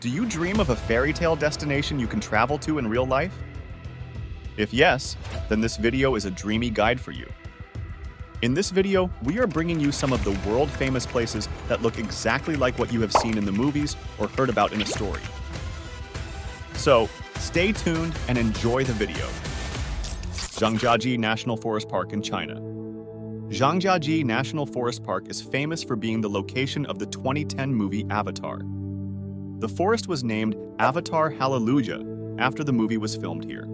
Do you dream of a fairy tale destination you can travel to in real life? If yes, then this video is a dreamy guide for you. In this video, we are bringing you some of the world-famous places that look exactly like what you have seen in the movies or heard about in a story. So, stay tuned and enjoy the video. Zhangjiajie National Forest Park in China. Zhangjiajie National Forest Park is famous for being the location of the 2010 movie Avatar. The forest was named Avatar Hallelujah after the movie was filmed here.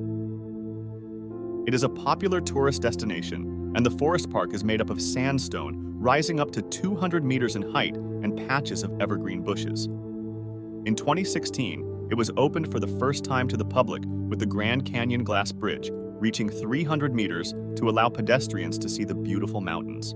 It is a popular tourist destination, and the forest park is made up of sandstone rising up to 200 meters in height and patches of evergreen bushes. In 2016, it was opened for the first time to the public with the Grand Canyon Glass Bridge, reaching 300 meters to allow pedestrians to see the beautiful mountains.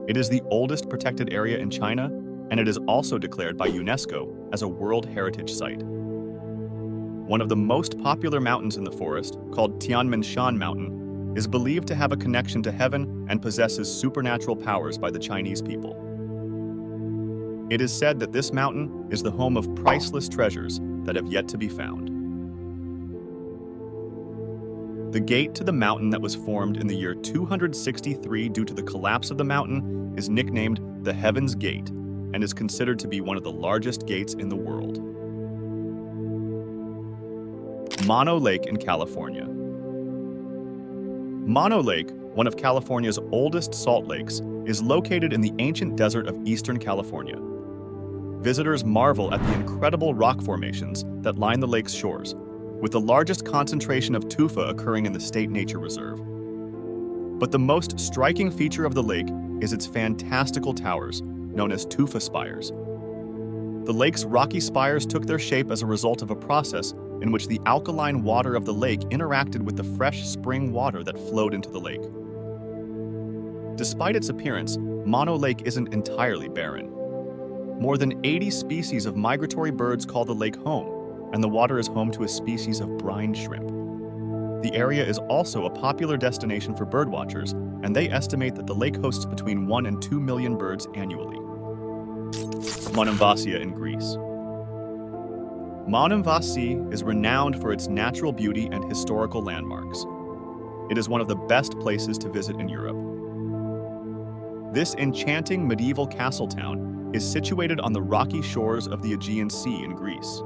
It is the oldest protected area in China, and it is also declared by UNESCO as a World Heritage Site. One of the most popular mountains in the forest, called Tianminshan Mountain, is believed to have a connection to heaven and possesses supernatural powers by the Chinese people. It is said that this mountain is the home of priceless treasures that have yet to be found. The gate to the mountain that was formed in the year 263 due to the collapse of the mountain is nicknamed the Heaven's Gate and is considered to be one of the largest gates in the world. Mono Lake in California. Mono Lake, one of California's oldest salt lakes, is located in the ancient desert of eastern California. Visitors marvel at the incredible rock formations that line the lake's shores, with the largest concentration of tufa occurring in the State Nature Reserve. But the most striking feature of the lake is its fantastical towers, known as tufa spires. The lake's rocky spires took their shape as a result of a process in which the alkaline water of the lake interacted with the fresh spring water that flowed into the lake. Despite its appearance, Mono Lake isn't entirely barren. More than 80 species of migratory birds call the lake home, and the water is home to a species of brine shrimp. The area is also a popular destination for birdwatchers, and they estimate that the lake hosts between 1 and 2 million birds annually. Monemvasia in Greece. Monemvasia is renowned for its natural beauty and historical landmarks. It is one of the best places to visit in Europe. This enchanting medieval castle town is situated on the rocky shores of the Aegean Sea in Greece.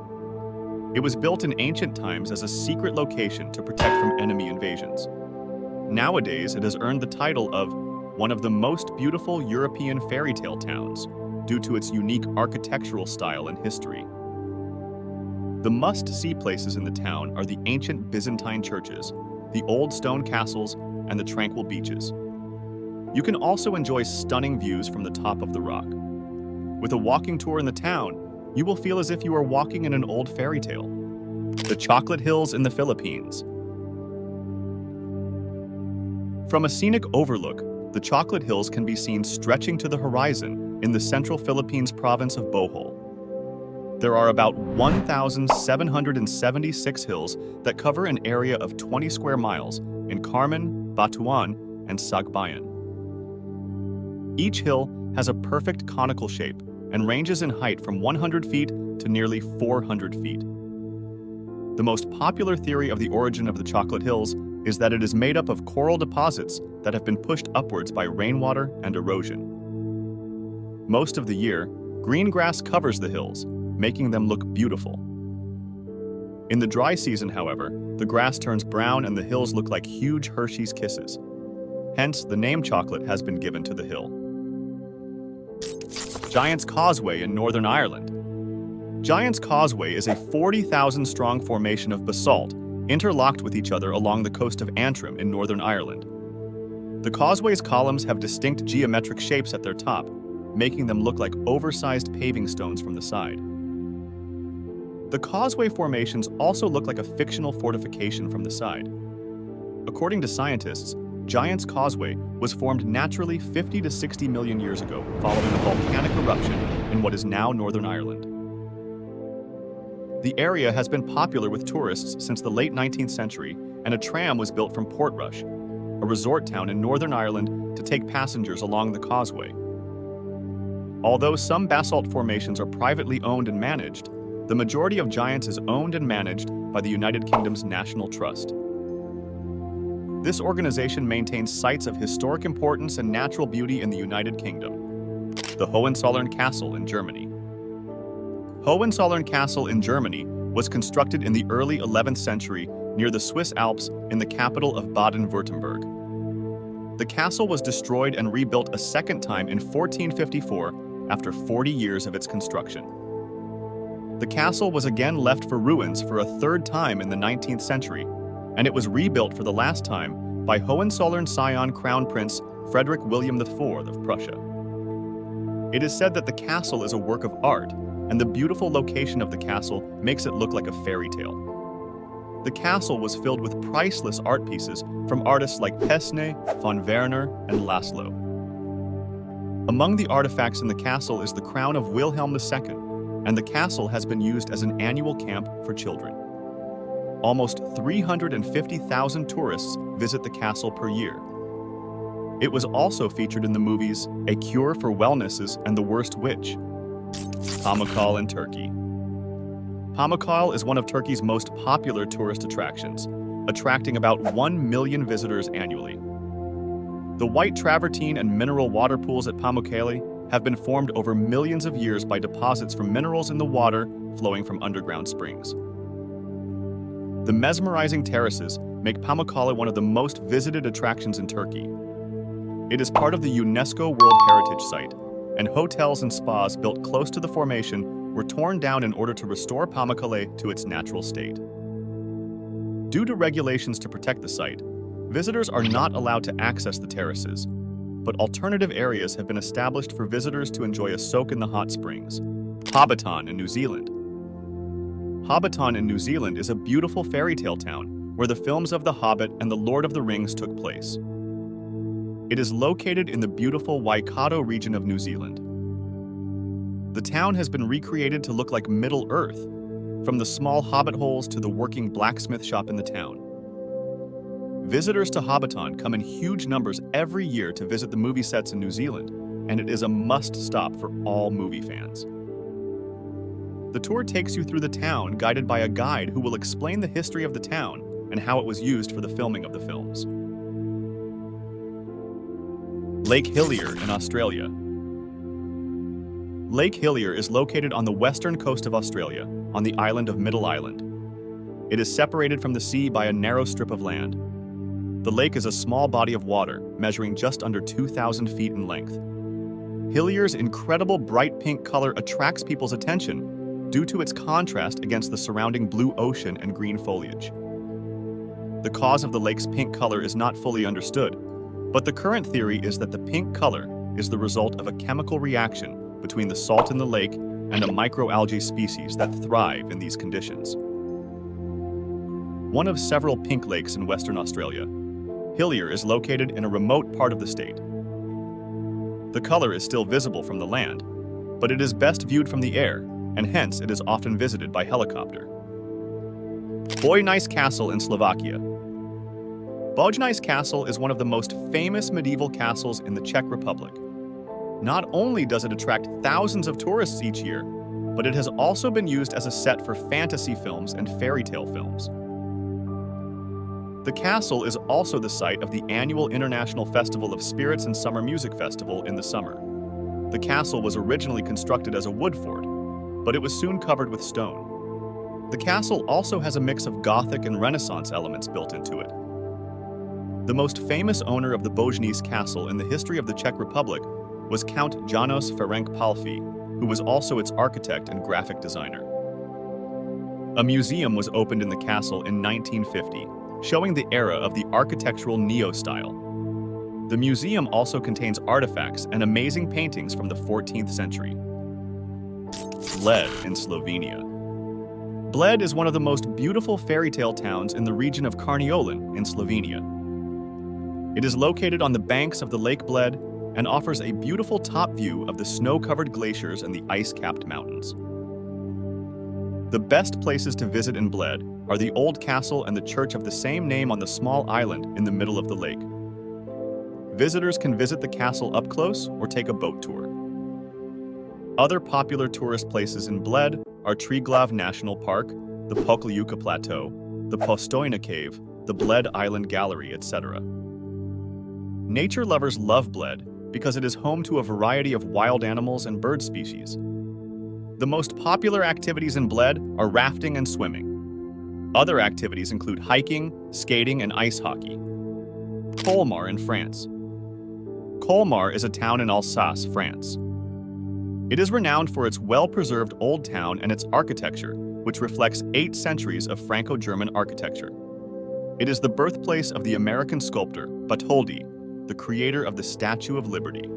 It was built in ancient times as a secret location to protect from enemy invasions. Nowadays, it has earned the title of one of the most beautiful European fairy tale towns due to its unique architectural style and history. The must-see places in the town are the ancient Byzantine churches, the old stone castles, and the tranquil beaches. You can also enjoy stunning views from the top of the rock. With a walking tour in the town, you will feel as if you are walking in an old fairy tale. The Chocolate Hills in the Philippines. From a scenic overlook, the Chocolate Hills can be seen stretching to the horizon in the central Philippines province of Bohol. There are about 1,776 hills that cover an area of 20 square miles in Carmen, Batuan, and Sagbayan. Each hill has a perfect conical shape and ranges in height from 100 feet to nearly 400 feet. The most popular theory of the origin of the Chocolate Hills is that it is made up of coral deposits that have been pushed upwards by rainwater and erosion. Most of the year, green grass covers the hills, making them look beautiful. In the dry season, however, the grass turns brown and the hills look like huge Hershey's Kisses. Hence, the name Chocolate has been given to the hill. Giant's Causeway in Northern Ireland. Giant's Causeway is a 40,000-strong formation of basalt interlocked with each other along the coast of Antrim in Northern Ireland. The causeway's columns have distinct geometric shapes at their top, making them look like oversized paving stones from the side. The causeway formations also look like a fictional fortification from the side. According to scientists, Giant's Causeway was formed naturally 50 to 60 million years ago following a volcanic eruption in what is now Northern Ireland. The area has been popular with tourists since the late 19th century, and a tram was built from Portrush, a resort town in Northern Ireland, to take passengers along the causeway. Although some basalt formations are privately owned and managed, The majority of Giants is owned and managed by the United Kingdom's National Trust. This organization maintains sites of historic importance and natural beauty in the United Kingdom. The Hohenzollern Castle in Germany. Hohenzollern Castle in Germany was constructed in the early 11th century near the Swiss Alps in the capital of Baden-Württemberg. The castle was destroyed and rebuilt a second time in 1454 after 40 years of its construction. The castle was again left for ruins for a third time in the 19th century, and it was rebuilt for the last time by Hohenzollern scion Crown Prince Frederick William IV of Prussia. It is said that the castle is a work of art, and the beautiful location of the castle makes it look like a fairy tale. The castle was filled with priceless art pieces from artists like Pesne, von Werner, and Laszlo. Among the artifacts in the castle is the crown of Wilhelm II, and the castle has been used as an annual camp for children. Almost 350,000 tourists visit the castle per year. It was also featured in the movies A Cure for Wellnesses and The Worst Witch. Pamukkale in Turkey. Pamukkale is one of Turkey's most popular tourist attractions, attracting about 1 million visitors annually. The white travertine and mineral water pools at Pamukkale have been formed over millions of years by deposits from minerals in the water flowing from underground springs. The mesmerizing terraces make Pamukkale one of the most visited attractions in Turkey. It is part of the UNESCO World Heritage Site, and hotels and spas built close to the formation were torn down in order to restore Pamukkale to its natural state. Due to regulations to protect the site, visitors are not allowed to access the terraces, but alternative areas have been established for visitors to enjoy a soak in the hot springs. Hobbiton in New Zealand. Hobbiton in New Zealand is a beautiful fairy tale town where the films of The Hobbit and The Lord of the Rings took place. It is located in the beautiful Waikato region of New Zealand. The town has been recreated to look like Middle-earth, from the small hobbit holes to the working blacksmith shop in the town. Visitors to Hobbiton come in huge numbers every year to visit the movie sets in New Zealand, and it is a must-stop for all movie fans. The tour takes you through the town, guided by a guide who will explain the history of the town and how it was used for the filming of the films. Lake Hillier in Australia. Lake Hillier is located on the western coast of Australia, on the island of Middle Island. It is separated from the sea by a narrow strip of land. The lake is a small body of water, measuring just under 2,000 feet in length. Hillier's incredible bright pink color attracts people's attention due to its contrast against the surrounding blue ocean and green foliage. The cause of the lake's pink color is not fully understood, but the current theory is that the pink color is the result of a chemical reaction between the salt in the lake and a microalgae species that thrive in these conditions. One of several pink lakes in Western Australia, Hillier is located in a remote part of the state. The color is still visible from the land, but it is best viewed from the air, and hence it is often visited by helicopter. Bojnice Castle in Slovakia. Bojnice Castle is one of the most famous medieval castles in the Czech Republic. Not only does it attract thousands of tourists each year, but it has also been used as a set for fantasy films and fairy tale films. The castle is also the site of the annual International Festival of Spirits and Summer Music Festival in the summer. The castle was originally constructed as a wood fort, but it was soon covered with stone. The castle also has a mix of Gothic and Renaissance elements built into it. The most famous owner of the Bojnice Castle in the history of the Czech Republic was Count Janos Ferenc Palffy, who was also its architect and graphic designer. A museum was opened in the castle in 1950, showing the era of the architectural neo-style. The museum also contains artifacts and amazing paintings from the 14th century. Bled in Slovenia. Bled is one of the most beautiful fairy tale towns in the region of Carniolan in Slovenia. It is located on the banks of the Lake Bled and offers a beautiful top view of the snow-covered glaciers and the ice-capped mountains. The best places to visit in Bled are the old castle and the church of the same name on the small island in the middle of the lake. Visitors can visit the castle up close or take a boat tour. Other popular tourist places in Bled are Triglav National Park, the Pokljuka Plateau, the Postojna Cave, the Bled Island Gallery, etc. Nature lovers love Bled because it is home to a variety of wild animals and bird species. The most popular activities in Bled are rafting and swimming. Other activities include hiking, skating, and ice hockey. Colmar in France. Colmar is a town in Alsace, France. It is renowned for its well-preserved old town and its architecture, which reflects 8 centuries of Franco-German architecture. It is the birthplace of the American sculptor Bartholdi, the creator of the Statue of Liberty.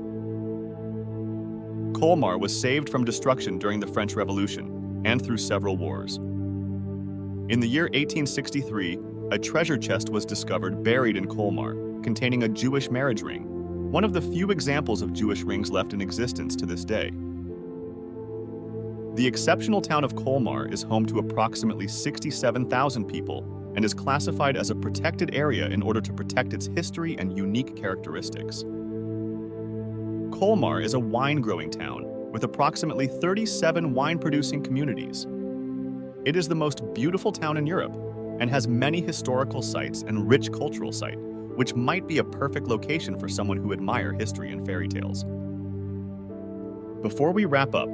Colmar was saved from destruction during the French Revolution and through several wars. In the year 1863, a treasure chest was discovered buried in Colmar, containing a Jewish marriage ring, one of the few examples of Jewish rings left in existence to this day. The exceptional town of Colmar is home to approximately 67,000 people and is classified as a protected area in order to protect its history and unique characteristics. Colmar is a wine-growing town with approximately 37 wine-producing communities. It is the most beautiful town in Europe and has many historical sites and rich cultural sites, which might be a perfect location for someone who admires history and fairy tales. Before we wrap up,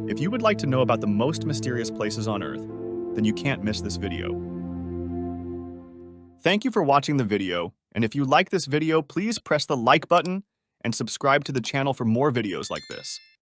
if you would like to know about the most mysterious places on Earth, then you can't miss this video. Thank you for watching the video, and if you like this video, please press the like button and subscribe to the channel for more videos like this.